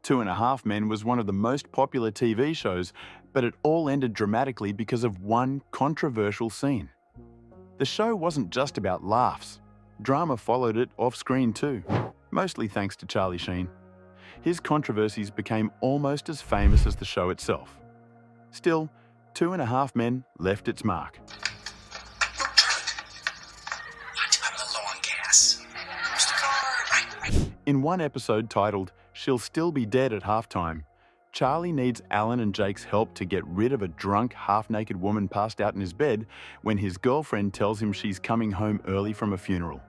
Two and a Half Men was one of the most popular TV shows, but it all ended dramatically because of one controversial scene. The show wasn't just about laughs. Drama followed it off-screen too, mostly thanks to Charlie Sheen. His controversies became almost as famous as the show itself. Still, Two and a Half Men left its mark. I'm a little low on gas. Where's the car? In one episode titled "She'll Still Be Dead at Halftime," Charlie needs Alan and Jake's help to get rid of a drunk, half-naked woman passed out in his bed when his girlfriend tells him she's coming home early from a funeral.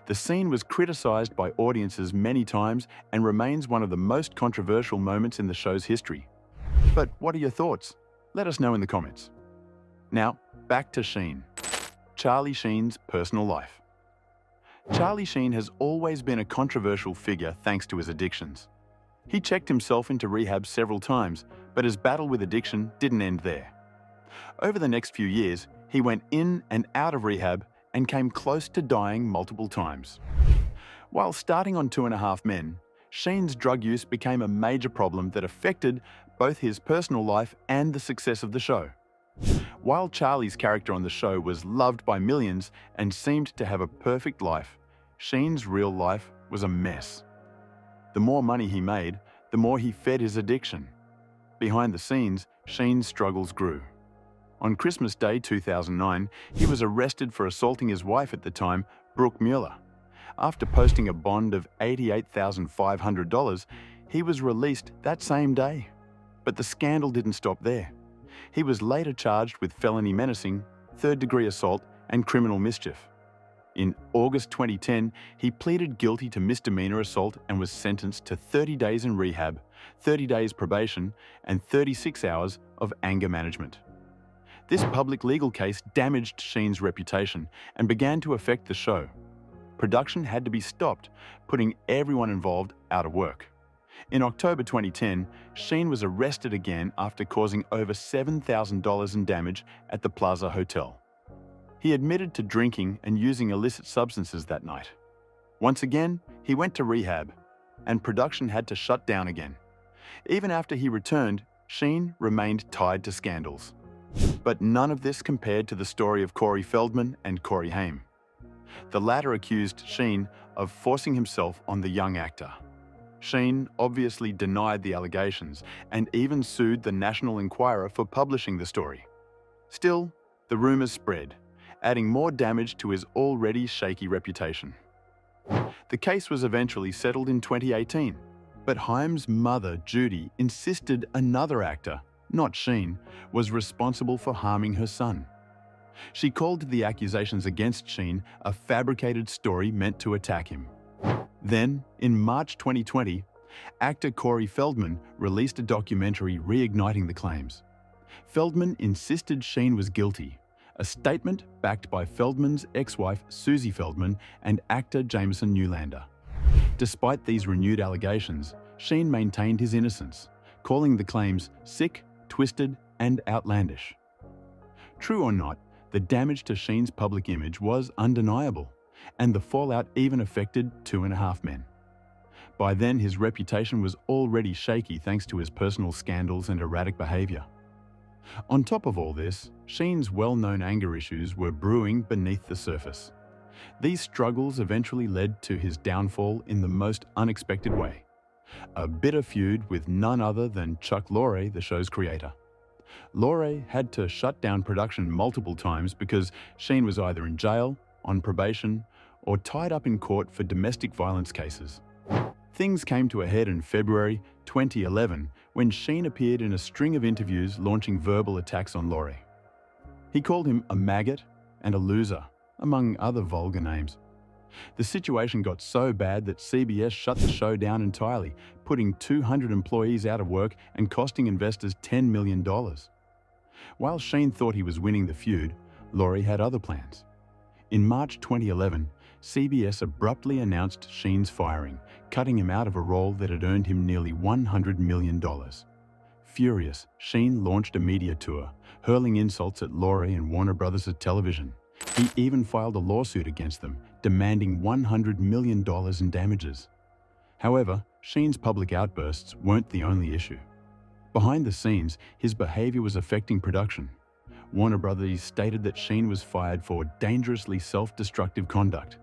The scene was criticized by audiences many times and remains one of the most controversial moments in the show's history. But what are your thoughts? Let us know in the comments. Now, back to Sheen. Charlie Sheen's personal life. Charlie Sheen has always been a controversial figure thanks to his addictions. He checked himself into rehab several times, but his battle with addiction didn't end there. Over the next few years, he went in and out of rehab and came close to dying multiple times. While starting on Two and a Half Men, Sheen's drug use became a major problem that affected both his personal life and the success of the show. While Charlie's character on the show was loved by millions and seemed to have a perfect life, Sheen's real life was a mess. The more money he made, the more he fed his addiction. Behind the scenes, Sheen's struggles grew. On Christmas Day 2009, he was arrested for assaulting his wife at the time, Brooke Mueller. After posting a bond of $88,500, he was released that same day. But the scandal didn't stop there. He was later charged with felony menacing, third-degree assault, and criminal mischief. In August 2010, he pleaded guilty to misdemeanor assault and was sentenced to 30 days in rehab, 30 days probation, and 36 hours of anger management. This public legal case damaged Sheen's reputation and began to affect the show. Production had to be stopped, putting everyone involved out of work. In October 2010, Sheen was arrested again after causing over $7,000 in damage at the Plaza Hotel. He admitted to drinking and using illicit substances that night. Once again, he went to rehab, and production had to shut down again. Even after he returned, Sheen remained tied to scandals. But none of this compared to the story of Corey Feldman and Corey Haim. The latter accused Sheen of forcing himself on the young actor. Sheen obviously denied the allegations and even sued the National Enquirer for publishing the story. Still, the rumors spread, adding more damage to his already shaky reputation. The case was eventually settled in 2018, but Haim's mother, Judy, insisted another actor, not Sheen, was responsible for harming her son. She called the accusations against Sheen a fabricated story meant to attack him. Then, in March 2020, actor Corey Feldman released a documentary reigniting the claims. Feldman insisted Sheen was guilty, a statement backed by Feldman's ex-wife Susie Feldman and actor Jameson Newlander. Despite these renewed allegations, Sheen maintained his innocence, calling the claims sick, twisted, and outlandish. True or not, the damage to Sheen's public image was undeniable, and the fallout even affected Two and a Half Men. By then, his reputation was already shaky thanks to his personal scandals and erratic behavior. On top of all this, Sheen's well-known anger issues were brewing beneath the surface. These struggles eventually led to his downfall in the most unexpected way. A bitter feud with none other than Chuck Lorre, the show's creator. Lorre had to shut down production multiple times because Sheen was either in jail, on probation, or tied up in court for domestic violence cases. Things came to a head in February 2011 when Sheen appeared in a string of interviews launching verbal attacks on Lorre. He called him a maggot and a loser, among other vulgar names. The situation got so bad that CBS shut the show down entirely, putting 200 employees out of work and costing investors $10 million. While Sheen thought he was winning the feud, Lorre had other plans. In March 2011, CBS abruptly announced Sheen's firing, cutting him out of a role that had earned him nearly $100 million. Furious, Sheen launched a media tour, hurling insults at Lorre and Warner Brothers Television. He even filed a lawsuit against them, demanding $100 million in damages. However, Sheen's public outbursts weren't the only issue. Behind the scenes, his behavior was affecting production. Warner Brothers stated that Sheen was fired for dangerously self-destructive conduct,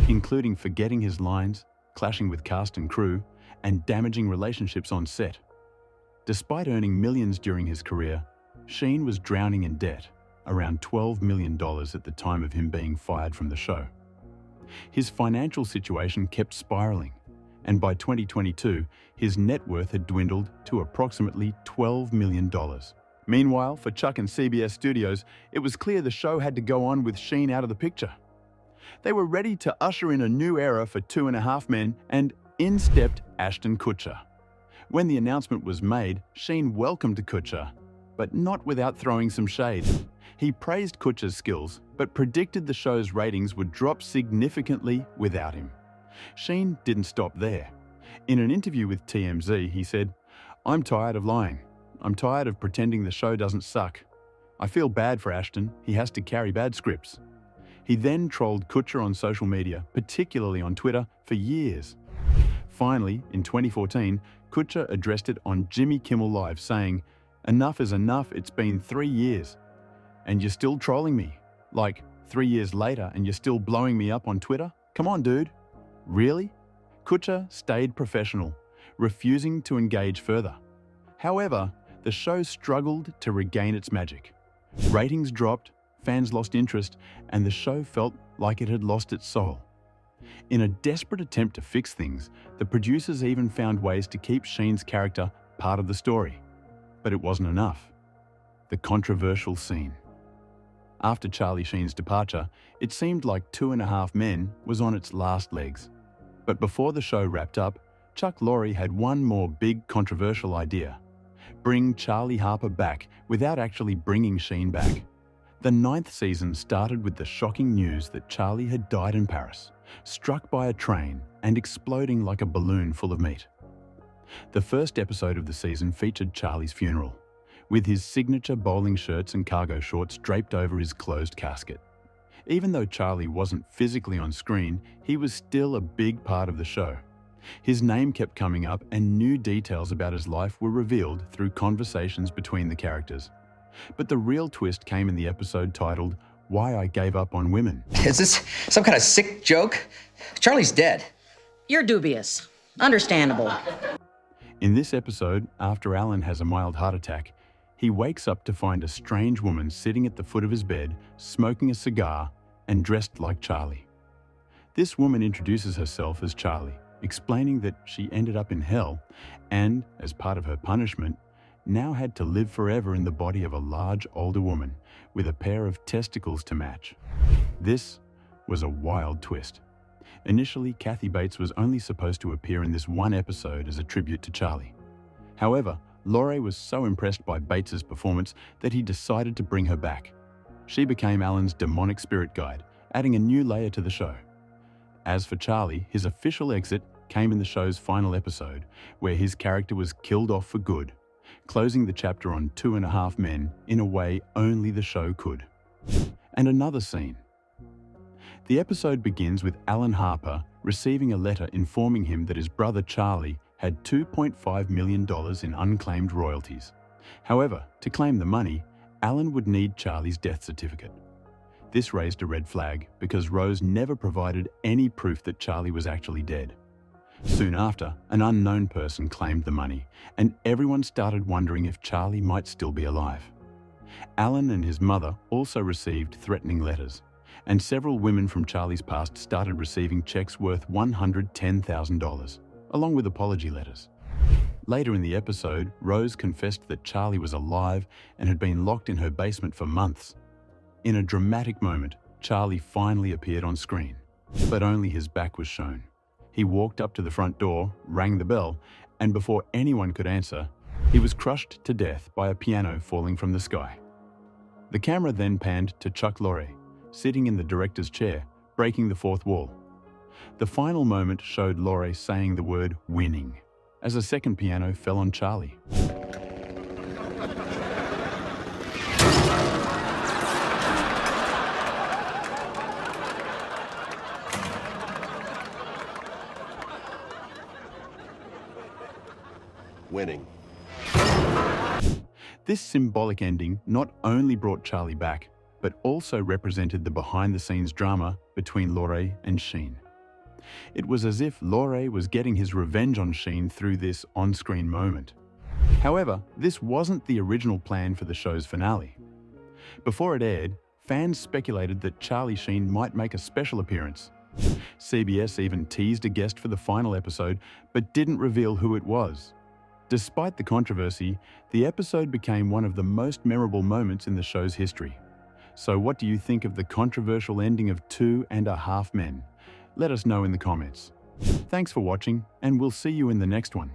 including forgetting his lines, clashing with cast and crew, and damaging relationships on set. Despite earning millions during his career, Sheen was drowning in debt, around $12 million at the time of him being fired from the show. His financial situation kept spiraling, and by 2022, his net worth had dwindled to approximately $12 million. Meanwhile, for Chuck and CBS Studios, it was clear the show had to go on with Sheen out of the picture. They were ready to usher in a new era for 2.5 Men, and in stepped Ashton Kutcher. When the announcement was made, Sheen welcomed Kutcher, but not without throwing some shade. He praised Kutcher's skills, but predicted the show's ratings would drop significantly without him. Sheen didn't stop there. In an interview with TMZ, he said, "I'm tired of lying. I'm tired of pretending the show doesn't suck. I feel bad for Ashton. He has to carry bad scripts." He then trolled Kutcher on social media, particularly on Twitter, for years. Finally, in 2014, Kutcher addressed it on Jimmy Kimmel Live, saying, "Enough is enough, it's been 3 years. And you're still trolling me? Like, 3 years later and you're still blowing me up on Twitter? Come on, dude." Really? Kutcher stayed professional, refusing to engage further. However, the show struggled to regain its magic. Ratings dropped, fans lost interest, and the show felt like it had lost its soul. In a desperate attempt to fix things, the producers even found ways to keep Sheen's character part of the story. But it wasn't enough. The controversial scene. After Charlie Sheen's departure, it seemed like 2.5 Men was on its last legs. But before the show wrapped up, Chuck Lorre had one more big controversial idea: bring Charlie Harper back without actually bringing Sheen back. The 9th season started with the shocking news that Charlie had died in Paris, struck by a train and exploding like a balloon full of meat. The first episode of the season featured Charlie's funeral, with his signature bowling shirts and cargo shorts draped over his closed casket. Even though Charlie wasn't physically on screen, he was still a big part of the show. His name kept coming up, and new details about his life were revealed through conversations between the characters. But the real twist came in the episode titled "Why I Gave Up on Women." Is this some kind of sick joke? Charlie's dead. You're dubious. Understandable. In this episode, after Alan has a mild heart attack, he wakes up to find a strange woman sitting at the foot of his bed, smoking a cigar and dressed like Charlie. This woman introduces herself as Charlie, explaining that she ended up in hell and, as part of her punishment, now had to live forever in the body of a large older woman with a pair of testicles to match. This was a wild twist. Initially, Kathy Bates was only supposed to appear in this one episode as a tribute to Charlie. However, Lorre was so impressed by Bates's performance that he decided to bring her back. She became Alan's demonic spirit guide, adding a new layer to the show. As for Charlie, his official exit came in the show's final episode, where his character was killed off for good, closing the chapter on 2.5 Men in a way only the show could. And another scene. The episode begins with Alan Harper receiving a letter informing him that his brother Charlie had $2.5 million in unclaimed royalties. However, to claim the money, Alan would need Charlie's death certificate. This raised a red flag because Rose never provided any proof that Charlie was actually dead. Soon after, an unknown person claimed the money, and everyone started wondering if Charlie might still be alive. Alan and his mother also received threatening letters, and several women from Charlie's past started receiving checks worth $110,000, along with apology letters. Later in the episode, Rose confessed that Charlie was alive and had been locked in her basement for months. In a dramatic moment, Charlie finally appeared on screen, but only his back was shown. He walked up to the front door, rang the bell, and before anyone could answer, he was crushed to death by a piano falling from the sky. The camera then panned to Chuck Lorre, sitting in the director's chair, breaking the fourth wall. The final moment showed Lorre saying the word "winning" as a second piano fell on Charlie. winning. This symbolic ending not only brought Charlie back, but also represented the behind-the-scenes drama between Lorre and Sheen. It was as if Lorre was getting his revenge on Sheen through this on-screen moment. However, this wasn't the original plan for the show's finale. Before it aired, fans speculated that Charlie Sheen might make a special appearance. CBS even teased a guest for the final episode, but didn't reveal who it was. Despite the controversy, the episode became one of the most memorable moments in the show's history. So what do you think of the controversial ending of 2.5 Men? Let us know in the comments. Thanks for watching, and we'll see you in the next one.